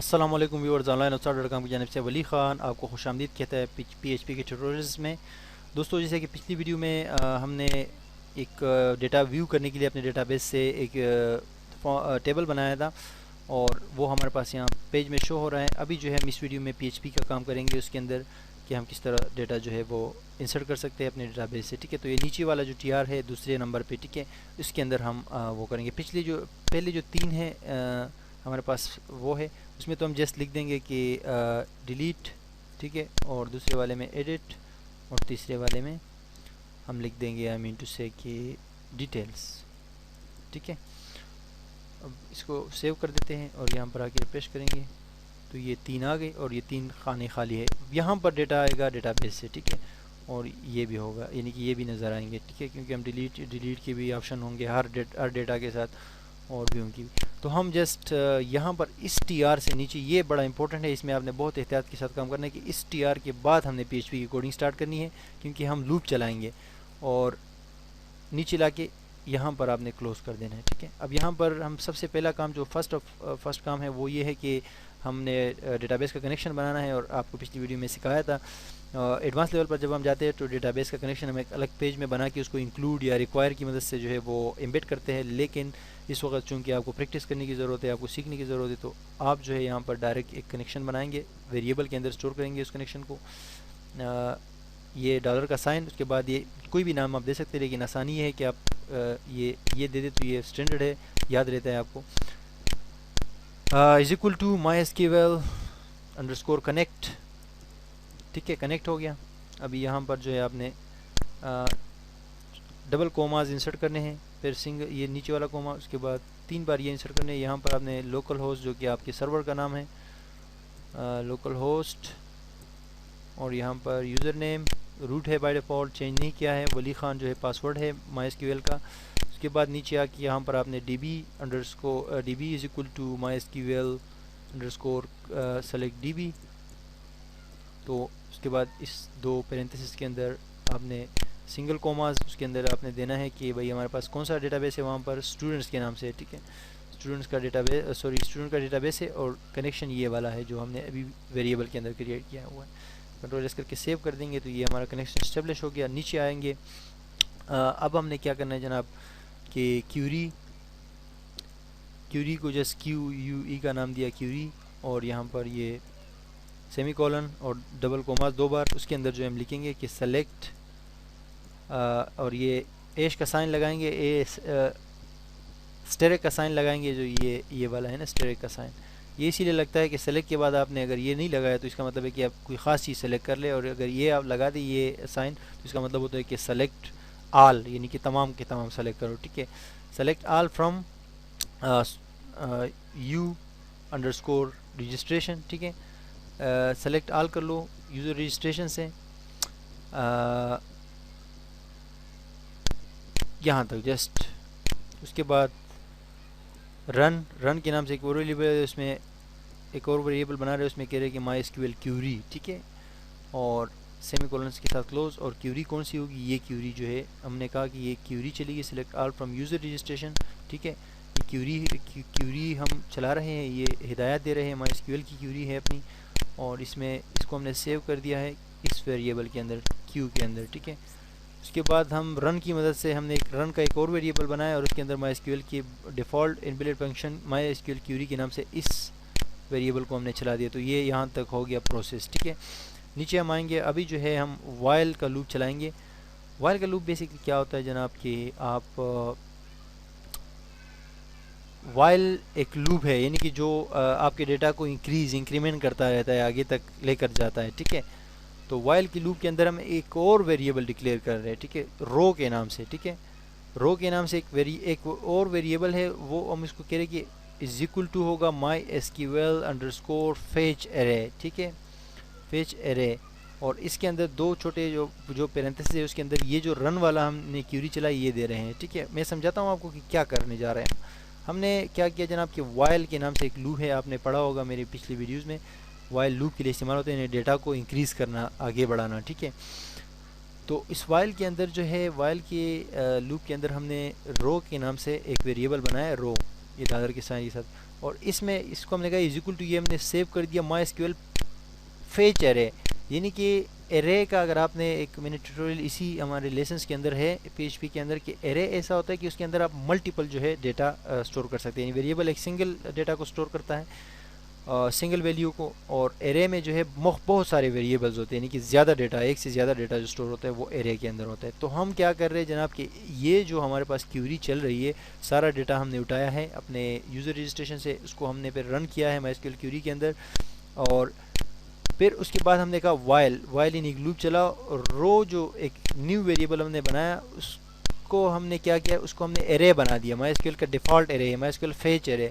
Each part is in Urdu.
السلام علیکم ویورز، آن لائن استاد.com کی جانب سے ولی خان آپ کو خوش آمدید کہتا ہے پی ایچ پی کے ٹیوٹوریلز میں. دوستو، جیسے کہ پچھلی ویڈیو میں ہم نے ایک ڈیٹا ویو کرنے کے لیے اپنے ڈیٹا بیس سے ایک ٹیبل بنایا تھا اور وہ ہمارے پاس یہاں پیج میں شو ہو رہا ہے. ابھی جو ہے ہم اس ویڈیو میں پی ایچ پی کا کام کریں گے اس کے اندر کہ ہم کس طرح ڈیٹا جو ہے وہ انسرٹ کر سکتے ہیں اپنے ڈیٹا بیس سے. ٹھیک ہے، تو یہ نیچے والا جو ٹی آر ہے دوسرے نمبر پہ، ٹھیک ہے، اس کے اندر ہم وہ کریں گے. پہلے جو تین ہے ہمارے پاس وہ ہے، اس میں تو ہم جسٹ لکھ دیں گے کہ ڈیلیٹ، ٹھیک ہے، اور دوسرے والے میں ایڈٹ، اور تیسرے والے میں ہم لکھ دیں گے آئی مین ٹو سے کہ ڈیٹیلز. ٹھیک ہے، اب اس کو سیو کر دیتے ہیں اور یہاں پر آ کے ریفریش کریں گے تو یہ تین آ گئے اور یہ تین خانے خالی ہے. یہاں پر ڈیٹا آئے گا ڈیٹا بیس سے، ٹھیک ہے، اور یہ بھی ہوگا، یعنی کہ یہ بھی نظر آئیں گے. ٹھیک ہے، کیونکہ ہم ڈیلیٹ کے بھی آپشن ہوں گے ہر ڈیٹا کے ساتھ، اور بھی ان کی. تو ہم جسٹ یہاں پر اس ٹی آر سے نیچے، یہ بڑا امپورٹنٹ ہے، اس میں آپ نے بہت احتیاط کے ساتھ کام کرنا ہے کہ اس ٹی آر کے بعد ہم نے پی ایچ پی کی کوڈنگ سٹارٹ کرنی ہے، کیونکہ ہم لوپ چلائیں گے. اور نیچے لا کے یہاں پر آپ نے کلوز کر دینا ہے. ٹھیک ہے، اب یہاں پر ہم سب سے پہلا کام جو فرسٹ کام ہے وہ یہ ہے کہ ہم نے ڈیٹا بیس کا کنیکشن بنانا ہے. اور آپ کو پچھلی ویڈیو میں سکھایا تھا ایڈوانس لیول پر جب ہم جاتے ہیں تو ڈیٹا بیس کا کنیکشن ہم ایک الگ پیج میں بنا کے اس کو انکلوڈ یا ریکوائر کی مدد سے جو ہے وہ ایمبیڈ کرتے ہیں. لیکن اس وقت چونکہ آپ کو پریکٹس کرنے کی ضرورت ہے، آپ کو سیکھنے کی ضرورت ہے، تو آپ جو ہے یہاں پر ڈائریکٹ ایک کنیکشن بنائیں گے، ویریبل کے اندر اسٹور کریں گے اس کنیکشن کو. یہ ڈالر کا سائن، اس کے بعد یہ کوئی بھی نام آپ دے سکتے ہیں، لیکن آسانی یہ ہے کہ آپ یہ دے دیں تو یہ اسٹینڈرڈ ہے، یاد رہتا ہے آپ کو. Is equal to my S Q L underscore connect. ٹھیک ہے، کنیکٹ ہو گیا. ابھی یہاں پر جو ہے آپ نے ڈبل کوماز انسرٹ کرنے ہیں، پھر سنگل یہ نیچے والا کوما، اس کے بعد 3 بار یہ انسرٹ کرنے ہیں. یہاں پر آپ نے لوکل ہوسٹ جو کہ آپ کے سرور کا نام ہے، لوکل ہوسٹ، اور یہاں پر یوزر نیم روٹ ہے بائی ڈیفالٹ، چینج نہیں کیا ہے. ولی خان جو ہے پاسورڈ ہے مائی ایس کیو ایل کا. اس کے بعد نیچے آ کے یہاں پر آپ نے D B is equal to my S Q L underscore select D B. تو اس کے بعد اس دو پیرنتھیسس کے اندر آپ نے سنگل کوماز اس کے اندر آپ نے دینا ہے کہ بھئی ہمارے پاس کون سا ڈیٹا بیس ہے، وہاں پر اسٹوڈنٹس کے نام سے. ٹھیک ہے، اسٹوڈنٹس کا ڈیٹا بیس ہے، اور کنیکشن یہ والا ہے جو ہم نے ابھی ویریبل کے اندر کریٹ کیا ہوا ہے. کنٹرول ایس کر کے سیو کر دیں گے تو یہ ہمارا کنیکشن اسٹیبلش ہو گیا. نیچے آئیں گے، اب ہم نے کیا کرنا ہے جناب کہ کیوری کو جسٹ کیو یو ای کا نام دیا کیوری، اور یہاں پر یہ سیمی کولن اور ڈبل کوماز 2 بار. اس کے اندر جو ہم لکھیں گے کہ سلیکٹ، اور یہ ایش کا سائن لگائیں گے، اسٹیرک کا سائن لگائیں گے، جو یہ والا ہے نا اسٹیرک کا سائن. یہ اسی لیے لگتا ہے کہ سلیکٹ کے بعد آپ نے اگر یہ نہیں لگایا تو اس کا مطلب ہے کہ آپ کوئی خاص چیز سلیکٹ کر لیں، اور اگر یہ آپ لگا دیں یہ سائن تو اس کا مطلب ہوتا ہے کہ سلیکٹ آل، یعنی کہ تمام کے تمام سلیکٹ کرو. ٹھیک ہے، select all from you underscore registration. ٹھیک ہے، سلیکٹ آل کر لو یوزر رجسٹریشن سے یہاں تک جسٹ. اس کے بعد رن کے نام سے ایک اور ویریبل ہے، اس میں ایک اور ویریبل بنا رہے ہیں، اس میں کہہ رہے ہیں کہ مائی ایس کیو ایل کیوری. ٹھیک ہے، اور سیمی کولنس کے ساتھ کلوز. اور کیوری کون سی ہوگی؟ یہ کیوری جو ہے ہم نے کہا کہ یہ کیوری چلے گی، select all from user registration. ٹھیک ہے، یہ کیوری ہم چلا رہے ہیں، یہ ہدایت دے رہے ہیں، مائی ایس کیو ایل کی کیوری ہے اپنی، اور اس میں اس کو ہم نے سیو کر دیا ہے اس ویریبل کے اندر، کیو کے اندر. ٹھیک ہے، اس کے بعد ہم رن کی مدد سے ہم نے ایک رن کا ایک اور ویریبل بنایا، اور اس کے اندر مائی ایس کیو ایل کی ڈیفالٹ انبلٹ فنکشن مائی ایس کیو ایل کیوری کے نام سے اس ویریبل کو ہم نے چلا دیا. تو یہ یہاں تک ہو گیا پروسیس. ٹھیک ہے، نیچے ہم آئیں گے. ابھی جو ہے ہم وائل کا لوپ چلائیں گے. وائل کا لوپ بیسکلی کیا ہوتا ہے جناب کہ آپ وائل ایک لوپ ہے، یعنی کہ جو آپ کے ڈیٹا کو انکریمنٹ کرتا رہتا ہے، آگے تک لے کر جاتا ہے. ٹھیک ہے، تو وائل کی لوپ کے اندر ہم ایک اور ویریبل ڈکلیئر کر رہے ہیں. ٹھیک ہے، رو کے نام سے. ٹھیک ہے، رو کے نام سے ایک اور ویریبل ہے، وہ ہم اس کو کہہ رہے کہ از اکول ٹو ہوگا my S Q L underscore fetch array. ٹھیک ہے، فیچ ارے، اور اس کے اندر دو چھوٹے جو پیرنتھیسز ہے اس کے اندر یہ جو رن والا ہم نے کیوری چلائی یہ دے رہے ہیں. ٹھیک ہے، میں سمجھاتا ہوں آپ کو کہ کیا کرنے جا رہے ہیں. ہم نے کیا کیا جناب کہ وائل کے نام سے ایک لوپ ہے، آپ نے پڑھا ہوگا میری پچھلی ویڈیوز میں. وائل لوپ کے لیے استعمال ہوتے ہیں ڈیٹا کو انکریز کرنا، آگے بڑھانا. ٹھیک ہے، تو اس وائل کے اندر جو ہے وائل کے لوپ کے اندر ہم نے رو کے نام سے ایک ویریبل بنایا ہے، رو، یہ ڈالر کے سائن کے ساتھ. اور اس میں اس کو ہم نے کہا از اکول ٹو یہ ہم نے سیو کر دیا my S Q L fetch array, یعنی کہ ایرے کا اگر آپ نے ایک منٹ ٹیوٹوریل اسی ہمارے لیسنس کے اندر ہے پی ایچ پی کے اندر کہ ایرے ایسا ہوتا ہے کہ اس کے اندر آپ ملٹیپل جو ہے ڈیٹا اسٹور کر سکتے ہیں، یعنی ویریبل ایک سنگل ڈیٹا کو اسٹور کرتا ہے سنگل ویلیو کو، اور ایرے میں جو ہے بہت سارے ویریبلز ہوتے ہیں، یعنی کہ زیادہ ڈیٹا، ایک سے زیادہ ڈیٹا جو اسٹور ہوتا ہے وہ ایرے کے اندر ہوتا ہے۔ تو ہم کیا کر رہے ہیں جناب کہ یہ جو ہمارے پاس کیوری چل رہی ہے، سارا ڈیٹا ہم نے اٹھایا ہے اپنے یوزر رجسٹریشن سے، اس کو ہم نے پھر رن کیا ہے my S Q L Curie کے اندر، اور پھر اس کے بعد ہم نے کہا وائل ان ایک لوپ چلا، رو جو ایک نیو ویریبل ہم نے بنایا اس کو ہم نے کیا کیا، اس کو ہم نے ایرے بنا دیا، مائی ایس کیو ایل کا ڈیفالٹ ایرے ہے my S Q L fetch array,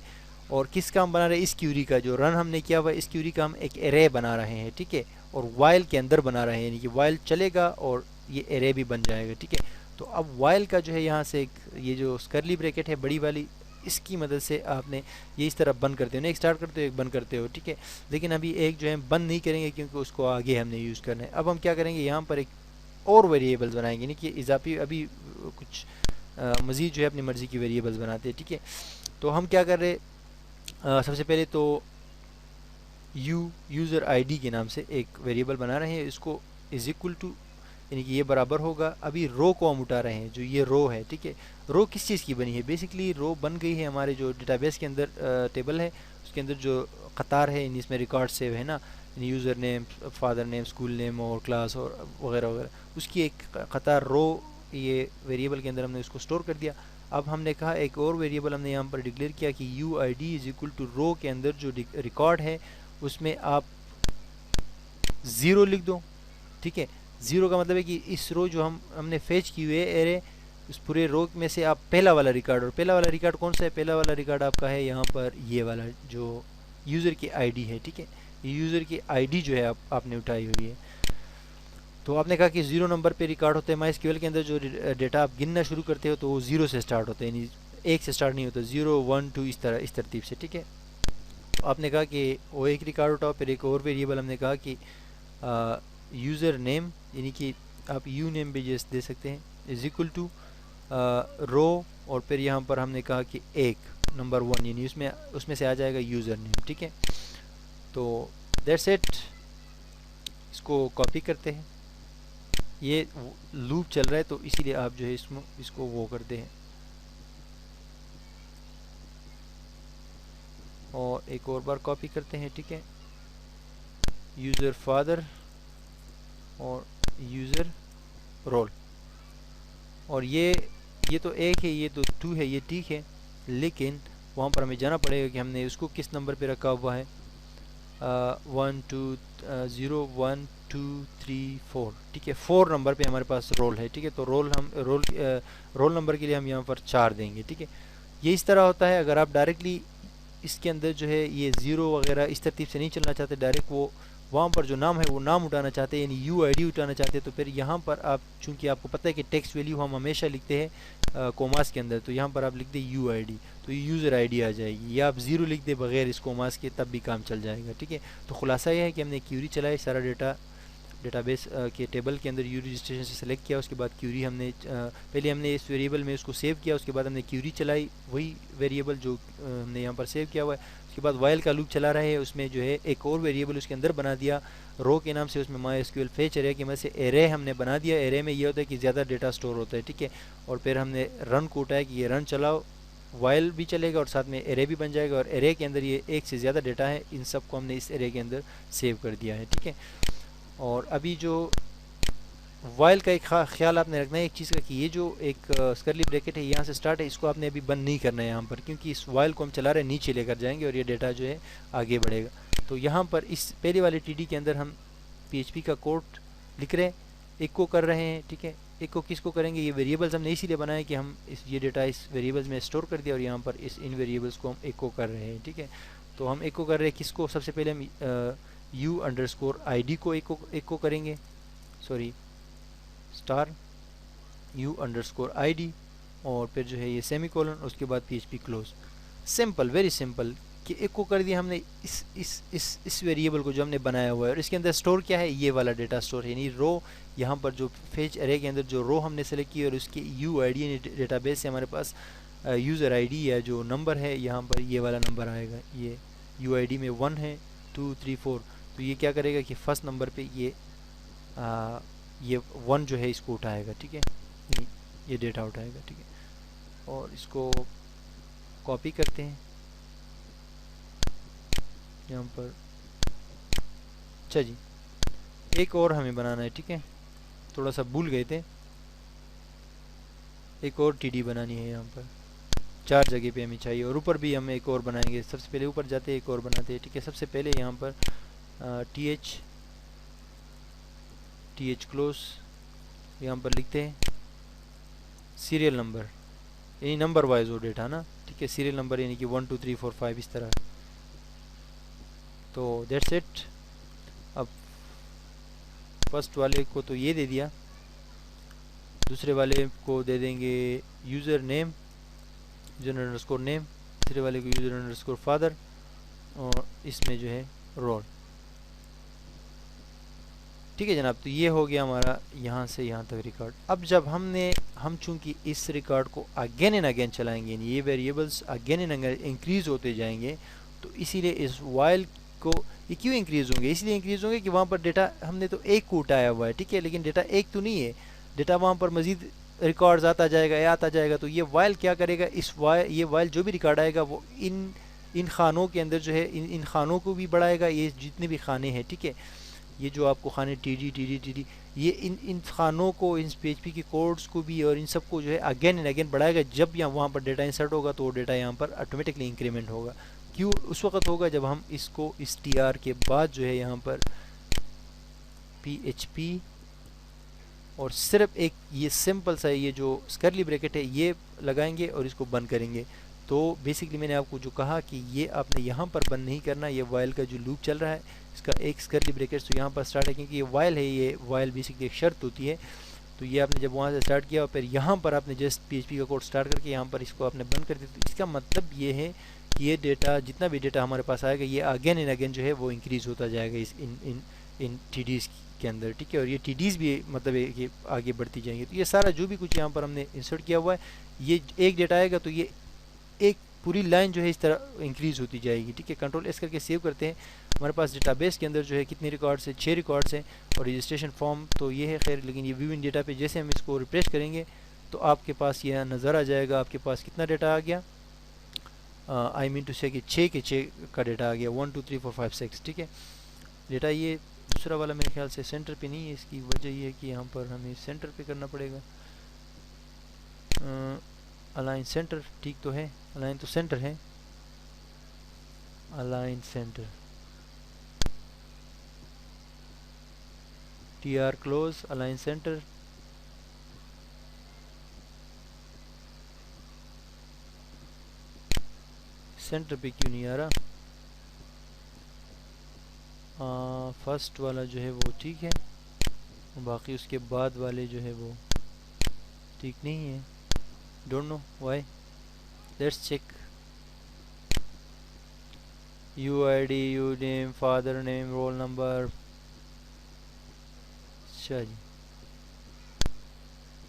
اور کس کا ہم بنا رہے ہیں، اس کیوری کا جو رن ہم نے کیا ہوا اس کیوری کا ہم ایک ایرے بنا رہے ہیں، ٹھیک ہے، اور وائل کے اندر بنا رہے ہیں، یعنی کہ وائل چلے گا اور یہ ایرے بھی بن جائے گا، ٹھیک ہے۔ تو اب وائل کا جو ہے یہاں سے ایک یہ جو کرلی بریکٹ ہے بڑی والی، اس کی مدد سے آپ نے یہ اس طرح بند کرتے ہو، ایک اسٹارٹ کرتے ہو ایک بند کرتے ہو، ٹھیک ہے، لیکن ابھی ایک جو ہے بند نہیں کریں گے کیونکہ اس کو آگے ہم نے یوز کرنا ہے۔ اب ہم کیا کریں گے، یہاں پر ایک اور ویریبلز بنائیں گے، یعنی کہ اضافی ابھی کچھ مزید جو ہے اپنی مرضی کی ویریبلز بناتے ہیں، ٹھیک ہے۔ تو ہم کیا کر رہے، سب سے پہلے تو یوزر آئی ڈی کے نام سے ایک ویریبل بنا رہے ہیں، اس کو از اکول ٹو یعنی کہ یہ برابر ہوگا، ابھی رو کو ہم اٹھا رہے ہیں، جو یہ رو ہے، ٹھیک ہے۔ رو کس چیز کی بنی ہے، بیسکلی رو بن گئی ہے ہمارے جو ڈیٹا بیس کے اندر ٹیبل ہے اس کے اندر جو قطار ہے، یعنی اس میں ریکارڈ سیو ہے نا، یعنی یوزر نیم، فادر نیم، اسکول نیم اور کلاس اور وغیرہ وغیرہ، اس کی ایک قطار رو یہ ویریبل کے اندر ہم نے اس کو اسٹور کر دیا۔ اب ہم نے کہا ایک اور ویریبل ہم نے یہاں پر ڈکلیئر کیا کہ U I D is equal to row کے اندر جو ریکارڈ ہے اس میں آپ 0 لکھ دو، ٹھیک ہے۔ 0 کا مطلب ہے کہ اس رو جو ہم نے فیچ کی ہوئے ایرے، اس پورے رو میں سے آپ پہلا والا ریکارڈ، اور پہلا والا ریکارڈ کون سا ہے، پہلا والا ریکارڈ آپ کا ہے یہاں پر یہ والا جو یوزر کی آئی ڈی ہے، ٹھیک ہے، یہ یوزر کی آئی ڈی جو ہے آپ نے اٹھائی ہوئی ہے۔ تو آپ نے کہا کہ 0 نمبر پہ ریکارڈ ہوتے ہیں، مائی ایس کیو ایل کے اندر جو ڈیٹا آپ گننا شروع کرتے ہو تو وہ 0 سے سٹارٹ ہوتے ہیں، یعنی 1 سے سٹارٹ نہیں ہوتا، 0 1 2 اس ترتیب سے، ٹھیک ہے۔ آپ نے کہا کہ وہ ایک ریکارڈ اٹھاؤ، پھر ایک اور ویریبل ہم نے کہا کہ یوزر نیم، یعنی کہ آپ یو نیم بھی دے سکتے ہیں، از اکول ٹو رو، اور پھر یہاں پر ہم نے کہا کہ ایک نمبر 1، یعنی اس میں سے آ جائے گا یوزر نیم، ٹھیک ہے۔ تو دیٹس اٹ، اس کو کاپی کرتے ہیں، یہ لوپ چل رہا ہے تو اسی لیے آپ جو ہے اس کو وہ کرتے ہیں، اور ایک اور بار کاپی کرتے ہیں، ٹھیک ہے، یوزر فادر اور یوزر رول، اور یہ تو ایک ہے، یہ تو 2 ہے، یہ ٹھیک ہے، لیکن وہاں پر ہمیں جانا پڑے گا کہ ہم نے اس کو کس نمبر پہ رکھا ہوا ہے، 1 2 0 1 2 3 4، ٹھیک ہے، 4 نمبر پہ ہمارے پاس رول ہے، ٹھیک ہے، تو رول نمبر کے لیے ہم یہاں پر 4 دیں گے، ٹھیک ہے۔ یہ اس طرح ہوتا ہے، اگر آپ ڈائریکٹلی اس کے اندر جو ہے یہ 0 وغیرہ اس ترتیب سے نہیں چلنا چاہتے، ڈائریکٹ وہ وہاں پر جو نام ہے وہ نام اٹھانا چاہتے ہیں، یعنی یو آئی ڈی اٹھانا چاہتے ہیں، تو پھر یہاں پر آپ چونکہ آپ کو پتہ ہے کہ ٹیکسٹ ویلیو ہم ہمیشہ لکھتے ہیں کوماس کے اندر، تو یہاں پر آپ لکھ دیں یو آئی ڈی، تو یہ یوزر آئی ڈی آ جائے گی، یا آپ 0 لکھ دیں بغیر اس کوماس کے، تب بھی کام چل جائے گا، ٹھیک ہے۔ تو خلاصہ یہ ہے کہ ہم نے کیوری چلائی، سارا ڈیٹا بیس کے ٹیبل کے اندر یو رجسٹریشن سے سلیکٹ کیا، اس کے بعد کیوری ہم نے پہلے ہم نے اس ویریبل میں اس کو سیو کیا، اس کے بعد ہم نے کیوری چلائی، وہی ویریبل جو ہم نے یہاں پر سیو کیا ہوا ہے، اس کے بعد وائل کا لوپ چلا رہے ہیں، اس میں جو ہے ایک اور ویریبل اس کے اندر بنا دیا رو کے نام سے، اس میں my S Q L fetch array کی مدد سے ایرے ہم نے بنا دیا، ایرے میں یہ ہوتا ہے کہ زیادہ ڈیٹا سٹور ہوتا ہے، ٹھیک ہے، اور پھر ہم نے رن کو اٹھایا کہ یہ رن چلاؤ، وائل بھی چلے گا اور ساتھ میں ایرے بھی بن جائے گا، اور ایرے کے اندر یہ ایک سے زیادہ ڈیٹا ہے، ان سب کو ہم نے اس ایرے کے اندر سیو کر دیا ہے، ٹھیک ہے۔ اور ابھی جو وائل کا ایک خیال آپ نے رکھنا ہے ایک چیز کا، کہ یہ جو ایک کرلی بریکٹ ہے یہاں سے سٹارٹ ہے، اس کو آپ نے ابھی بند نہیں کرنا ہے یہاں پر، کیونکہ اس وائل کو ہم چلا رہے ہیں نیچے لے کر جائیں گے اور یہ ڈیٹا جو ہے آگے بڑھے گا۔ تو یہاں پر اس پہلے والے ٹی ڈی کے اندر ہم پی ایچ پی کا کوڈ لکھ رہے ہیں، ایکو کر رہے ہیں، ٹھیک ہے۔ ایکو کس کو کریں گے، یہ ویریبلز ہم نے اسی لیے بنائے کہ ہم یہ ڈیٹا اس ویریبلز میں اسٹور کر دیا، اور یہاں پر ان ویریبلز کو ہم ایکو کر رہے ہیں، ٹھیک ہے۔ تو ہم ایکو کر رہے ہیں کس کو، سب سے پہلے ہم یو انڈرسکور آئی ڈی کو ایکو کریں گے، sorry star you underscore I D, اور پھر جو ہے یہ سیمی کولن، اس کے بعد P H P close, simple, very simple, کہ ایکو کر دیا ہم نے اس ویریبل کو جو ہم نے بنایا ہوا ہے، اور اس کے اندر سٹور کیا ہے، یہ والا ڈیٹا سٹور ہے، یعنی رو، یہاں پر جو فیچ ارے کے اندر جو رو ہم نے سلیکٹ کی اور اس کی یو آئی ڈی یعنی ڈیٹا بیس سے ہمارے پاس یوزر آئی ڈی یا جو نمبر ہے یہاں پر یہ والا نمبر آئے گا، یہ یو آئی ڈی میں 1 ہے 2 3 4، تو یہ کیا کرے گا کہ فرسٹ نمبر پہ یہ 1 جو ہے اس کو اٹھائے گا، ٹھیک ہے، یہ ڈیٹا اٹھائے گا، ٹھیک ہے، اور اس کو کاپی کرتے ہیں یہاں پر۔ اچھا جی، ایک اور ہمیں بنانا ہے، ٹھیک ہے، تھوڑا سا بھول گئے تھے، ایک اور ٹی ڈی بنانی ہے یہاں پر، 4 جگہ پہ ہمیں چاہیے، اور اوپر بھی ہم ایک اور بنائیں گے۔ سب سے پہلے اوپر جاتے ہیں، ایک اور بناتے ہیں، ٹھیک ہے۔ سب سے پہلے یہاں پر ٹی ایچ کلوز یہاں پر لکھتے ہیں سیریل نمبر، یعنی نمبر وائز وہ ڈیٹا نا، ٹھیک ہے، سیریل نمبر یعنی کہ 1 2 3 4 5 اس طرح، تو دیٹس اٹ۔ اب فرسٹ والے کو تو یہ دے دیا، دوسرے والے کو دے دیں گے یوزر نیم، یوزر انڈرسکور نیم، تیسرے والے کو یوزر انڈرسکور فادر، اور اس میں جو ہے رول، ٹھیک ہے جناب۔ تو یہ ہو گیا ہمارا یہاں سے یہاں تک ریکارڈ۔ اب جب ہم چونکہ اس ریکارڈ کو اگین اینڈ اگین چلائیں گے، یہ variables again and again increase ہوتے جائیں گے، تو اسی لیے اس وائل کو یہ کیوں انکریز ہوں گے؟ اس لیے انکریز ہوں گے کہ وہاں پر ڈیٹا ہم نے تو ایک کو اٹھایا ہوا ہے، ٹھیک ہے، لیکن ڈیٹا ایک تو نہیں ہے، ڈیٹا وہاں پر مزید ریکارڈز آتا جائے گا، تو یہ وائل کیا کرے گا، یہ وائل جو بھی ریکارڈ آئے گا وہ ان خانوں کے اندر جو ہے ان خانوں کو بھی بڑھائے گا، یہ جتنے بھی خانے ہیں، ٹھیک ہے، یہ جو آپ کو خانے ٹی ڈی یہ ان خانوں کو، ان پی ایچ پی کے کوڈز کو بھی اور ان سب کو جو ہے اگین اینڈ اگین بڑھائے گا۔ جب یہاں وہاں پر ڈیٹا انسرٹ ہوگا تو وہ ڈیٹا یہاں پر آٹومیٹکلی انکریمنٹ ہوگا۔ کیوں اس وقت ہوگا؟ جب ہم اس کو اس ٹی آر کے بعد جو ہے یہاں پر پی ایچ پی اور صرف ایک یہ سمپل سا یہ جو کرلی بریکٹ ہے یہ لگائیں گے اور اس کو بند کریں گے۔ تو بیسکلی میں نے آپ کو جو کہا کہ یہ آپ نے یہاں پر بند نہیں کرنا، یہ وائل کا جو لوپ چل رہا ہے اس کا ایک کرلی بریکٹ تو یہاں پر سٹارٹ ہے، کیونکہ یہ وائل ہے، یہ وائل بیسکلی ایک شرط ہوتی ہے۔ تو یہ آپ نے جب وہاں سے سٹارٹ کیا اور پھر یہاں پر آپ نے جسٹ پی ایچ پی کا کوڈ سٹارٹ کر کے یہاں پر اس کو آپ نے بند کر دیا، تو اس کا مطلب یہ ہے کہ یہ ڈیٹا جتنا بھی ڈیٹا ہمارے پاس آئے گا یہ اگین اینڈ اگین جو ہے وہ انکریز ہوتا جائے گا ان ٹی ڈیز کے اندر، ٹھیک ہے، اور یہ ٹی ڈیز بھی مطلب ہے کہ آگے بڑھتی جائیں گی۔ تو یہ سارا جو بھی کچھ یہاں پر ہم نے انسرٹ کیا ہوا ہے، یہ ایک ڈیٹا آئے گا تو یہ ایک پوری لائن جو ہے اس طرح انکریز ہوتی جائے گی، ٹھیک ہے۔ کنٹرول ایس کر کے سیو کرتے ہیں۔ ہمارے پاس ڈیٹا بیس کے اندر جو ہے کتنے ریکارڈس ہیں؟ 6 ریکارڈس ہیں، اور رجسٹریشن فارم تو یہ ہے خیر، لیکن یہ ویو ان ڈیٹا پہ جیسے ہم اس کو ریفریش کریں گے تو آپ کے پاس یہ نظر آ جائے گا، آپ کے پاس کتنا ڈیٹا آ گیا، آئی مین ٹو سے کہ 6 کے 6 کا ڈیٹا آ گیا، 1 2 3 4 5 6، ٹھیک ہے۔ ڈیٹا یہ دوسرا والا میرے خیال سے سینٹر پہ نہیں ہے، اس کی وجہ یہ ہے کہ یہاں پر ہمیں سینٹر پہ کرنا پڑے گا۔ الائن سینٹر ٹھیک تو ہے، الائن تو سینٹر ہے، align centre T R close align centre, centre پہ کیوں نہیں آ رہا؟ فرسٹ والا جو ہے وہ ٹھیک ہے، باقی اس کے بعد والے جو ہے وہ ٹھیک نہیں ہے، don't know why, let's check. U I D, your name, father name, roll number, اچھا جی،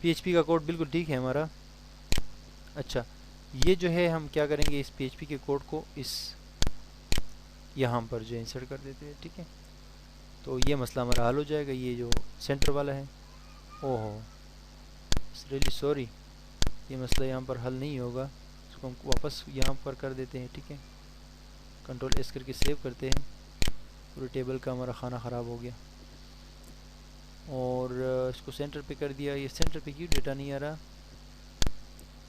پی ایچ پی کا کوڈ بالکل ٹھیک ہے ہمارا۔ اچھا، یہ جو ہے ہم کیا کریں گے، اس پی ایچ پی کے کوڈ کو اس یہاں پر جو انسرٹ کر دیتے ہیں، ٹھیک ہے، تو یہ مسئلہ ہمارا حل ہو جائے گا۔ یہ جو سینٹر والا ہے، او ہو ریلی سوری، یہ مسئلہ یہاں پر حل نہیں ہوگا، اس کو ہم واپس یہاں پر کر دیتے ہیں، ٹھیک ہے، کنٹرول ایس کر کے سیو کرتے ہیں۔ پورے ٹیبل کا ہمارا کھانا خراب ہو گیا، اور اس کو سینٹر پہ کر دیا۔ یہ سینٹر پہ کیوں ڈیٹا نہیں آ رہا؟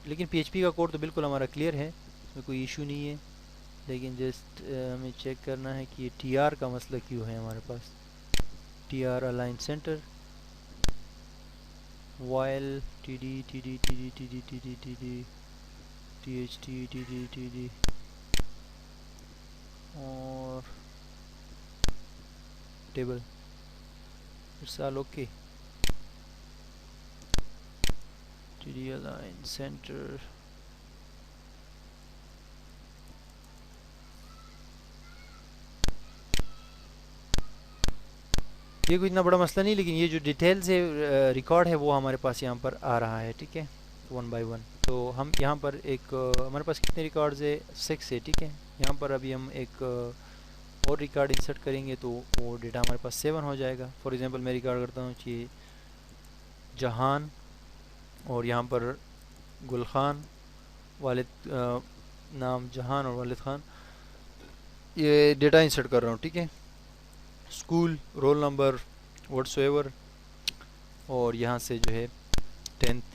لیکن پی ایچ پی کا کوڈ تو بالکل ہمارا کلیئر ہے، اس میں کوئی ایشو نہیں ہے، لیکن جسٹ ہمیں چیک کرنا ہے کہ یہ ٹی آر کا مسئلہ کیوں ہے ہمارے پاس۔ T R align center while T D T D T D T D T D T D T H T T D T D اور table, it's all okay, T D align center. یہ کوئی اتنا بڑا مسئلہ نہیں، لیکن یہ جو ڈیٹیل سے ریکارڈ ہے وہ ہمارے پاس یہاں پر آ رہا ہے، ٹھیک ہے، 1 بائی 1۔ تو ہم یہاں پر ایک ہمارے پاس کتنے ریکارڈز ہے 6 ہے، ٹھیک ہے. یہاں پر ابھی ہم ایک اور ریکارڈ انسرٹ کریں گے تو وہ ڈیٹا ہمارے پاس 7 ہو جائے گا. فار ایگزامپل میں ریکارڈ کرتا ہوں کہ جہان اور یہاں پر گل خان، والد نام جہان اور والد خان، یہ ڈیٹا انسرٹ کر رہا ہوں، ٹھیک ہے. School, roll number, what's ever, اور یہاں سے جو ہے 10th.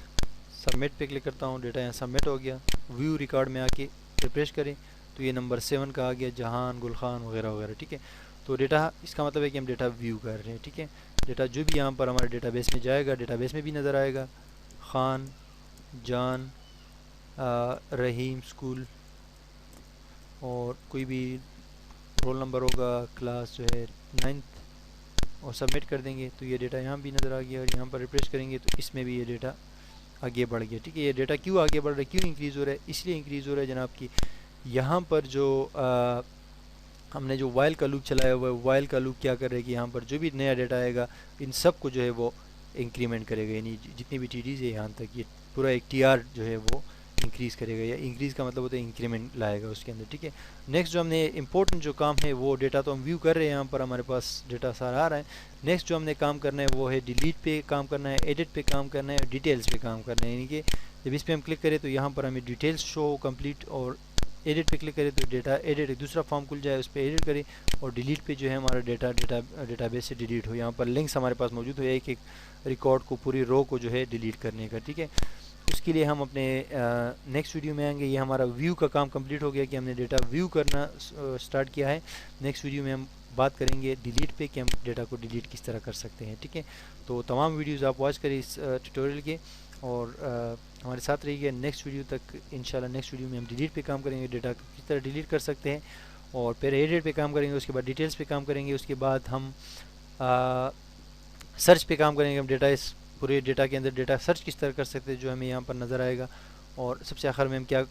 سبمٹ پہ کلک کرتا ہوں، ڈیٹا یہاں سبمٹ ہو گیا. ویو ریکارڈ میں آ کے ریفریش کریں تو یہ نمبر 7 کا آ گیا، جہان، گل خان وغیرہ وغیرہ، ٹھیک ہے. تو ڈیٹا اس کا مطلب ہے کہ ہم ڈیٹا ویو کر رہے ہیں، ٹھیک ہے. ڈیٹا جو بھی یہاں پر ہمارے ڈیٹا بیس میں جائے گا، ڈیٹا بیس میں بھی نظر آئے گا. خان، جان، رحیم، اسکول، اور کوئی بھی رول نمبر ہوگا، کلاس جو ہے 9th، اور سبمٹ کر دیں گے تو یہ ڈیٹا یہاں بھی نظر آ گیا. اور یہاں پر ریفریش کریں گے تو اس میں بھی یہ ڈیٹا آگے بڑھ گیا، ٹھیک ہے. یہ ڈیٹا کیوں آگے بڑھ رہا ہے، کیوں انکریز ہو رہا ہے؟ اس لیے انکریز ہو رہا ہے جناب کہ یہاں پر جو ہم نے جو وائل کا لوپ چلایا ہوا ہے، وائل کا لوپ کیا کر رہے ہے کہ یہاں پر جو بھی نیا ڈیٹا آئے گا ان سب کو جو ہے وہ انکریمنٹ کرے گا، یعنی جتنی بھی ٹی ڈیز ہے یہاں تک یہ پورا ایک ٹی آر جو ہے وہ انکریز کرے گا. یا انکریز کا مطلب ہوتا ہے انکریمنٹ لائے گا اس کے اندر، ٹھیک ہے. نیکسٹ جو ہم نے امپورٹنٹ جو کام ہے وہ ڈیٹا تو ہم ویو کر رہے ہیں، یہاں پر ہمارے پاس ڈیٹا سارا آ رہا ہے. نیکسٹ جو ہم نے کام کرنا ہے وہ ہے ڈیلیٹ پہ کام کرنا ہے، ایڈٹ پہ کام کرنا ہے، اور ڈیٹیلز پہ کام کرنا ہے. یعنی کہ جب اس پہ ہم کلک کریں تو یہاں پر ہمیں ڈیٹیلز شو کمپلیٹ، اور ایڈٹ پہ کلک کریں تو ڈیٹا ایڈٹ ایک دوسرا فارم کھل جائے، اس پہ ایڈٹ کریں. اور ڈیلیٹ پہ جو ہے ہمارا ڈیٹا بیس سے ڈیلیٹ ہو. یہاں پر لنکس ہمارے پاس موجود ہو، ایک ایک ریکارڈ کو، پوری رو کو جو ہے ڈیلیٹ کرنے کا، ٹھیک ہے. اس کے لیے ہم اپنے نیکسٹ ویڈیو میں آئیں گے. یہ ہمارا ویو کا کام کمپلیٹ ہو گیا کہ ہم نے ڈیٹا ویو کرنا سٹارٹ کیا ہے. نیکسٹ ویڈیو میں ہم بات کریں گے ڈیلیٹ پہ کہ ہم ڈیٹا کو ڈیلیٹ کس طرح کر سکتے ہیں، ٹھیک ہے. تو تمام ویڈیوز آپ واچ کریں اس ٹیوٹوریل کے، اور ہمارے ساتھ رہیے نیکسٹ ویڈیو تک. انشاءاللہ نیکسٹ ویڈیو میں ہم ڈیلیٹ پہ کام کریں گے، ڈیٹا کس طرح ڈیلیٹ کر سکتے ہیں، اور پھر ایڈٹ پہ کام کریں گے. اس کے بعد ڈیٹیلز پہ کام کریں گے. اس کے بعد ہم سرچ پہ کام کریں گے. ہم ڈیٹا اس پورے ڈیٹا کے اندر ڈیٹا سرچ کس طرح کر سکتے ہیں جو ہمیں یہاں پر نظر آئے گا. اور سب سے آخر میں ہم کیا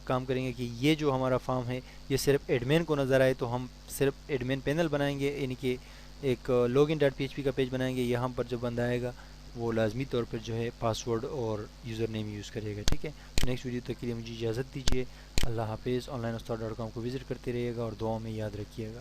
کام کریں گے کہ یہ جو ہمارا فارم ہے یہ صرف ایڈمن کو نظر آئے تو ہم صرف ایڈمن پینل بنائیں گے، یعنی کہ ایک log in dot P H P کا پیج بنائیں گے. یہاں پر جو بندہ آئے گا وہ لازمی طور پر جو ہے پاسورڈ اور یوزر نیم یوز کرے گا، ٹھیک ہے. نیکسٹ ویڈیو تک کے لیے مجھے اجازت دیجیے. اللہ حافظ. آن لائن استاد .com کو وزٹ کرتے رہیے گا اور دعاؤں میں یاد رکھیے گا.